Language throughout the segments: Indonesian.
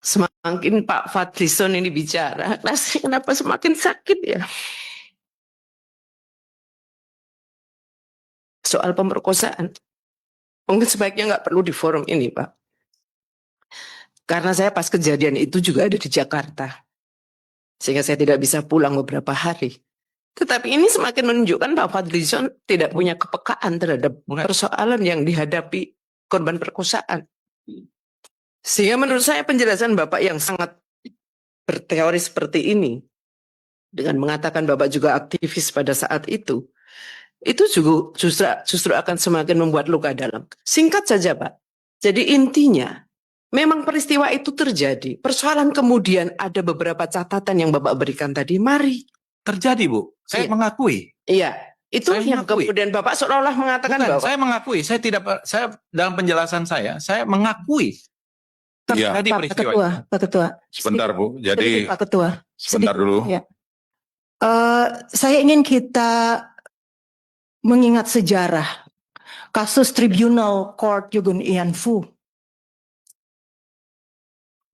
Semakin Pak Fadlison ini bicara, rasanya kenapa semakin sakit ya? Soal pemerkosaan. Mungkin sebaiknya nggak perlu di forum ini, Pak. Karena saya pas kejadian itu juga ada di Jakarta. Sehingga saya tidak bisa pulang beberapa hari. Tetapi ini semakin menunjukkan Pak Fadlison tidak punya kepekaan terhadap persoalan yang dihadapi korban perkosaan. Sehingga menurut saya penjelasan Bapak yang sangat berteori seperti ini, dengan mengatakan Bapak juga aktivis pada saat itu juga justru akan semakin membuat luka dalam. Singkat saja Pak, jadi intinya memang peristiwa itu terjadi. Persoalan kemudian ada beberapa catatan yang Bapak berikan tadi, mari. Terjadi Bu, saya mengakui. Iya, itu saya yang mengakui. Kemudian Bapak seolah-olah mengatakan bahwa saya mengakui, saya dalam penjelasan saya mengakui terjadi peristiwa. Pak Ketua. Sebentar Bu, jadi Pak Ketua. sebentar dulu. Ya. Saya ingin kita mengingat sejarah kasus Tribunal Court Yugun Ian Fu.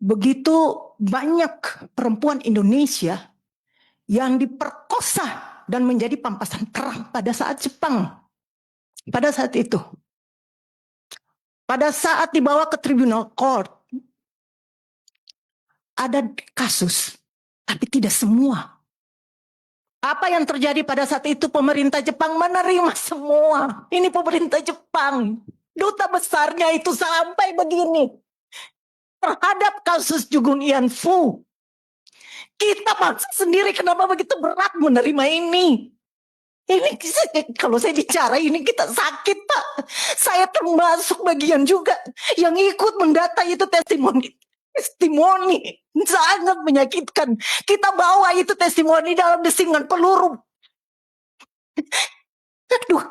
Begitu banyak perempuan Indonesia yang diperkosa dan menjadi pampasan perang pada saat Jepang. Pada saat itu. Pada saat dibawa ke Tribunal Court, ada kasus, tapi tidak semua. Apa yang terjadi pada saat itu, pemerintah Jepang menerima semua. Ini pemerintah Jepang. Duta besarnya itu sampai begini. Terhadap kasus Jugun Ian Fu. Kita bangsa sendiri kenapa begitu berat menerima ini? Ini kalau saya bicara ini kita sakit Pak. Saya termasuk bagian juga yang ikut mendata itu testimoni sangat menyakitkan. Kita bawa itu testimoni dalam desingan peluru. Aduh,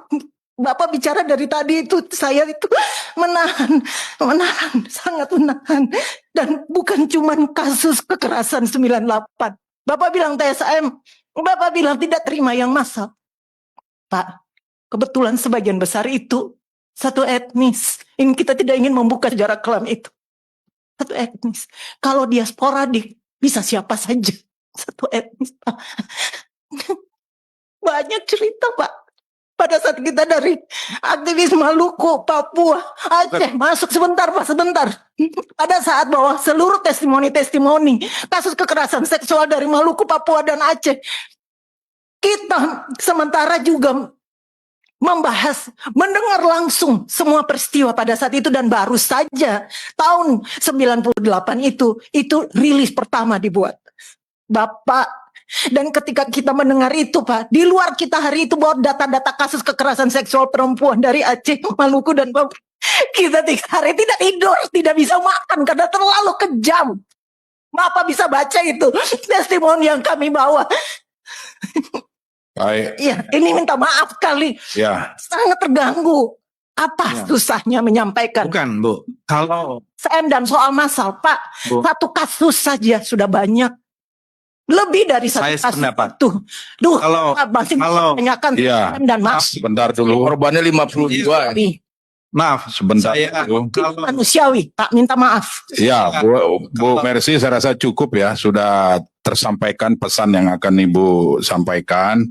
Bapak bicara dari tadi itu saya itu menahan, sangat menahan. Dan bukan cuma kasus kekerasan 98. Bapak bilang TSM, Bapak bilang tidak terima yang massal. Pak, kebetulan sebagian besar itu satu etnis. Ini kita tidak ingin membuka sejarah kelam itu. Satu etnis. Kalau dia sporadik, bisa siapa saja. Satu etnis, Pak. Banyak cerita, Pak. Pada saat kita dari aktivis Maluku, Papua, Aceh, masuk sebentar, Pak, sebentar. Pada saat bahwa seluruh testimoni kasus kekerasan seksual dari Maluku, Papua, dan Aceh, kita sementara juga membahas, mendengar langsung semua peristiwa pada saat itu, dan baru saja tahun 98 itu rilis pertama dibuat. Bapak, dan ketika kita mendengar itu Pak, di luar kita hari itu bawa data-data kasus kekerasan seksual perempuan dari Aceh, Maluku, dan Papua. Kita 3 hari tidak tidur, tidak bisa makan karena terlalu kejam. Bapak bisa baca itu testimoni yang kami bawa. Baik. Ya, ini minta maaf kali. Ya. Sangat terganggu. Apa susahnya menyampaikan? Bukan, Bu. Kalau CM dan soal massal, Pak, Bu, satu kasus saja sudah banyak. Lebih dari satu saya kasus sependapat. tuh. Duh, Kalau- masih kalau- tanyakan Iya. CM dan massal. Sebentar dulu. Korbannya 52. maaf, Sebentar saya dulu. Itu manusiawi, Pak, minta maaf. Ya, Bu Mercy saya rasa cukup ya. Sudah tersampaikan pesan yang akan Ibu sampaikan.